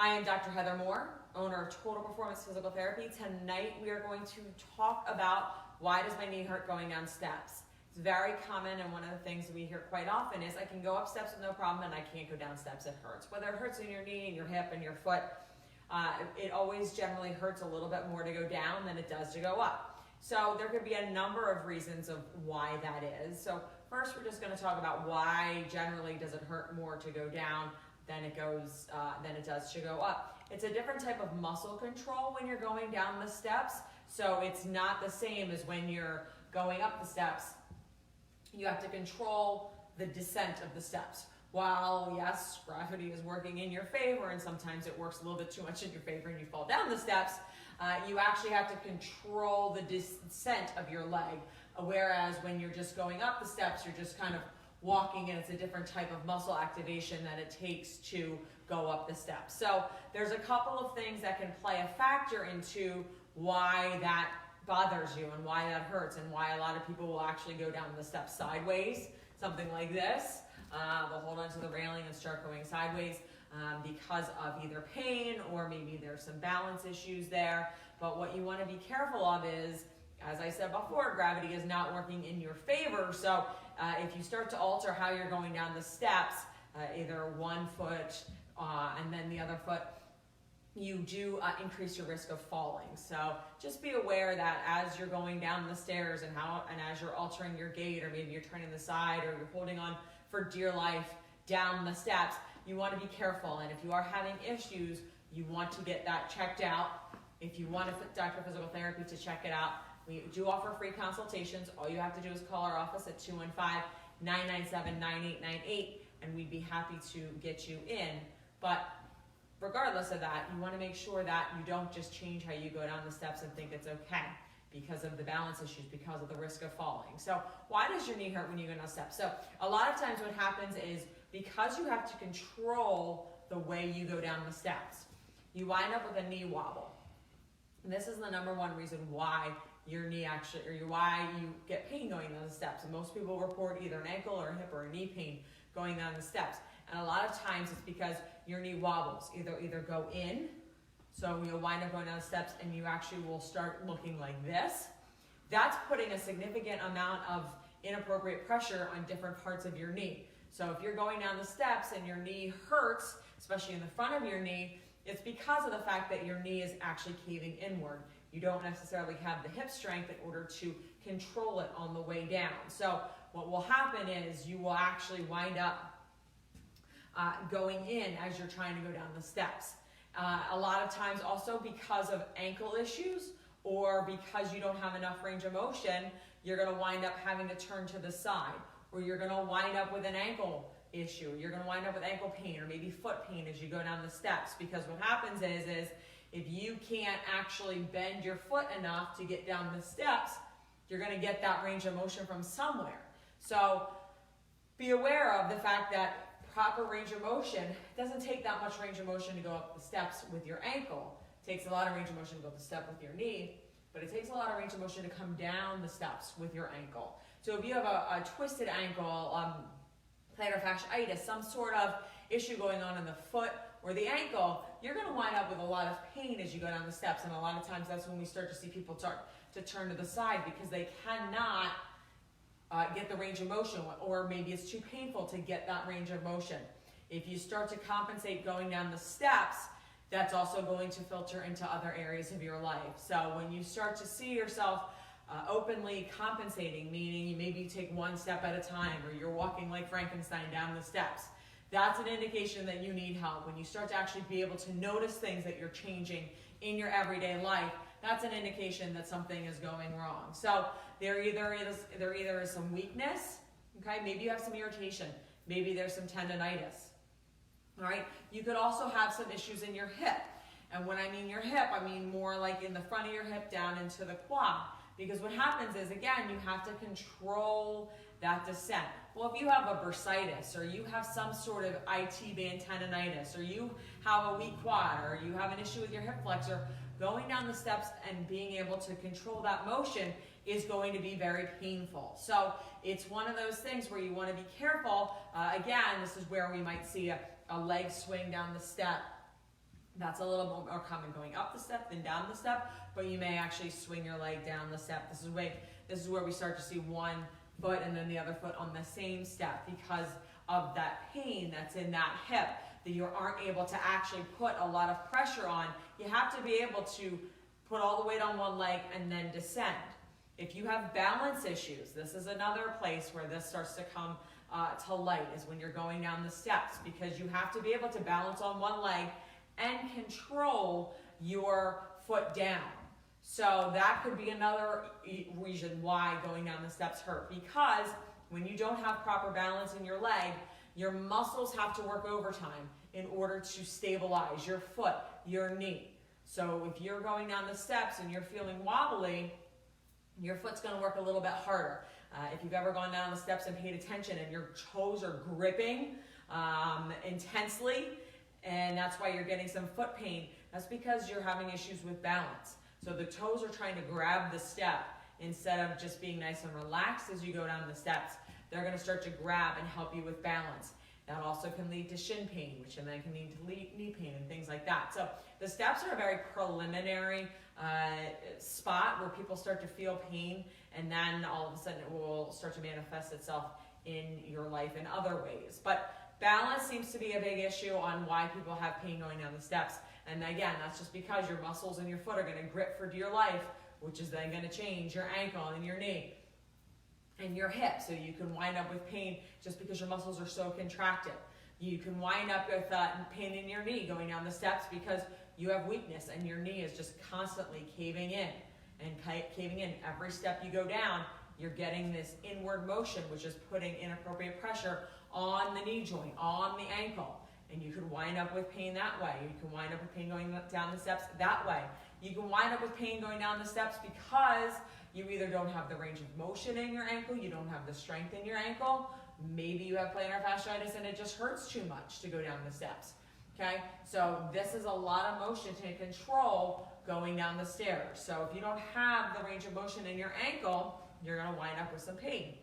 I am Dr. Heather Moore, owner of Total Performance Physical Therapy. Tonight we are going to talk about why does my knee hurt going down steps. It's very common, and one of the things we hear quite often is I can go up steps with no problem and I can't go down steps, it hurts. Whether it hurts in your knee, in your hip, in your foot, it always generally hurts a little bit more to go down than it does to go up. So there could be a number of reasons of why that is. So first we're just going to talk about why generally does it hurt more to go down than it does to go up. It's a different type of muscle control when you're going down the steps. So it's not the same as when you're going up the steps. You have to control the descent of the steps. While yes, gravity is working in your favor, and sometimes it works a little bit too much in your favor and you fall down the steps, you actually have to control the descent of your leg. Whereas when you're just going up the steps, you're just kind of walking, and it's a different type of muscle activation that it takes to go up the steps. So there's a couple of things that can play a factor into why that bothers you and why that hurts, and why a lot of people will actually go down the steps sideways, something like this. They'll hold onto the railing and start going sideways because of either pain or maybe there's some balance issues there. But what you want to be careful of is, as I said before, gravity is not working in your favor. So if you start to alter how you're going down the steps, either one foot and then the other foot, you do increase your risk of falling. So just be aware that as you're going down the stairs and as you're altering your gait, or maybe you're turning the side, or you're holding on for dear life down the steps, you want to be careful. And if you are having issues, you want to get that checked out. If you want a Dr. Physical Therapy to check it out, we do offer free consultations. All you have to do is call our office at 215-997-9898, and we'd be happy to get you in. But regardless of that, you want to make sure that you don't just change how you go down the steps and think it's okay because of the balance issues, because of the risk of falling. So why does your knee hurt when you go down steps? So a lot of times what happens is because you have to control the way you go down the steps, you wind up with a knee wobble. And this is the number one reason why your knee actually, or why you get pain going down the steps. And most people report either an ankle or a hip or a knee pain going down the steps. And a lot of times it's because your knee wobbles, either go in, so you'll wind up going down the steps and you actually will start looking like this. That's putting a significant amount of inappropriate pressure on different parts of your knee. So if you're going down the steps and your knee hurts, especially in the front of your knee, it's because of the fact that your knee is actually caving inward. You don't necessarily have the hip strength in order to control it on the way down. So what will happen is you will actually wind up going in as you're trying to go down the steps. A lot of times also because of ankle issues, or because you don't have enough range of motion, you're going to wind up having to turn to the side, or you're going to wind up with an ankle issue. You're going to wind up with ankle pain or maybe foot pain as you go down the steps, because what happens is if you can't actually bend your foot enough to get down the steps, you're going to get that range of motion from somewhere. So be aware of the fact that proper range of motion, it doesn't take that much range of motion to go up the steps with your ankle. It takes a lot of range of motion to go up the step with your knee, but it takes a lot of range of motion to come down the steps with your ankle. So if you have a twisted ankle, plantar fasciitis, some sort of issue going on in the foot or the ankle, you're going to wind up with a lot of pain as you go down the steps. And a lot of times that's when we start to see people start to turn to the side because they cannot get the range of motion, or maybe it's too painful to get that range of motion. If you start to compensate going down the steps, that's also going to filter into other areas of your life. So when you start to see yourself openly compensating, meaning you maybe take one step at a time, or you're walking like Frankenstein down the steps, that's an indication that you need help. When you start to actually be able to notice things that you're changing in your everyday life, that's an indication that something is going wrong. So there either is some weakness, okay? Maybe you have some irritation. Maybe there's some tendonitis, all right? You could also have some issues in your hip. And when I mean your hip, I mean more like in the front of your hip down into the quad. Because what happens is, again, you have to control that descent. Well, if you have a bursitis, or you have some sort of IT band tendonitis, or you have a weak quad, or you have an issue with your hip flexor, going down the steps and being able to control that motion is going to be very painful. So it's one of those things where you want to be careful. Again, this is where we might see a leg swing down the step That's a little more common going up the step than down the step, but you may actually swing your leg down the step. This is where we start to see one foot and then the other foot on the same step because of that pain that's in that hip that you aren't able to actually put a lot of pressure on. You have to be able to put all the weight on one leg and then descend. If you have balance issues, this is another place where this starts to come to light, is when you're going down the steps, because you have to be able to balance on one leg and control your foot down. So that could be another reason why going down the steps hurt, because when you don't have proper balance in your leg, your muscles have to work overtime in order to stabilize your foot, your knee. So if you're going down the steps and you're feeling wobbly, your foot's going to work a little bit harder. If you've ever gone down the steps and paid attention and your toes are gripping intensely, and that's why you're getting some foot pain, that's because you're having issues with balance. So the toes are trying to grab the step instead of just being nice and relaxed as you go down the steps. They're going to start to grab and help you with balance. That also can lead to shin pain, which then can lead to knee pain and things like that. So the steps are a very preliminary spot where people start to feel pain, and then all of a sudden it will start to manifest itself in your life in other ways. But balance seems to be a big issue on why people have pain going down the steps. And again, that's just because your muscles in your foot are going to grip for dear life, which is then going to change your ankle and your knee and your hip. So you can wind up with pain just because your muscles are so contracted. You can wind up with pain in your knee going down the steps because you have weakness and your knee is just constantly caving in and caving in. Every step you go down, you're getting this inward motion, which is putting inappropriate pressure on the knee joint, on the ankle. And you can wind up with pain that way. You can wind up with pain going down the steps that way. You can wind up with pain going down the steps because you either don't have the range of motion in your ankle, you don't have the strength in your ankle, maybe you have plantar fasciitis and it just hurts too much to go down the steps. Okay, so this is a lot of motion to control going down the stairs. So if you don't have the range of motion in your ankle, you're going to wind up with some pain.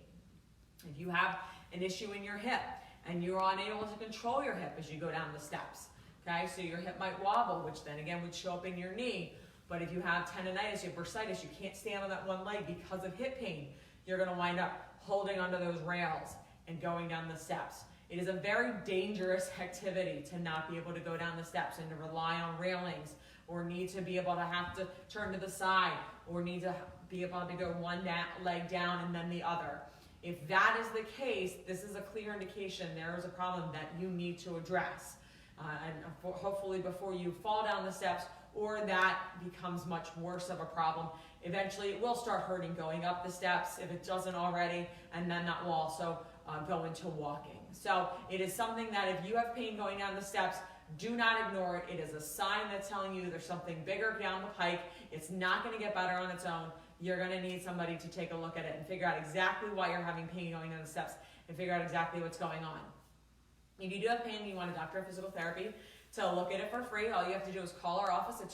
If you have an issue in your hip and you're unable to control your hip as you go down the steps, okay, so your hip might wobble, which then again would show up in your knee. But if you have tendonitis, you have bursitis, you can't stand on that one leg because of hip pain, you're going to wind up holding onto those rails and going down the steps. It is a very dangerous activity to not be able to go down the steps and to rely on railings, or need to be able to have to turn to the side, or need to be able to go one leg down and then the other. If that is the case, this is a clear indication there is a problem that you need to address. And hopefully before you fall down the steps, or that becomes much worse of a problem. Eventually it will start hurting going up the steps if it doesn't already, and then that will also go into walking. So it is something that if you have pain going down the steps, do not ignore it. It is a sign that's telling you there's something bigger down the pike. It's not going to get better on its own. You're going to need somebody to take a look at it and figure out exactly why you're having pain going down the steps and figure out exactly what's going on. If you do have pain and you want a doctor of physical therapy to look at it for free, all you have to do is call our office at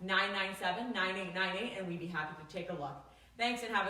215-997-9898 and we'd be happy to take a look. Thanks and have a good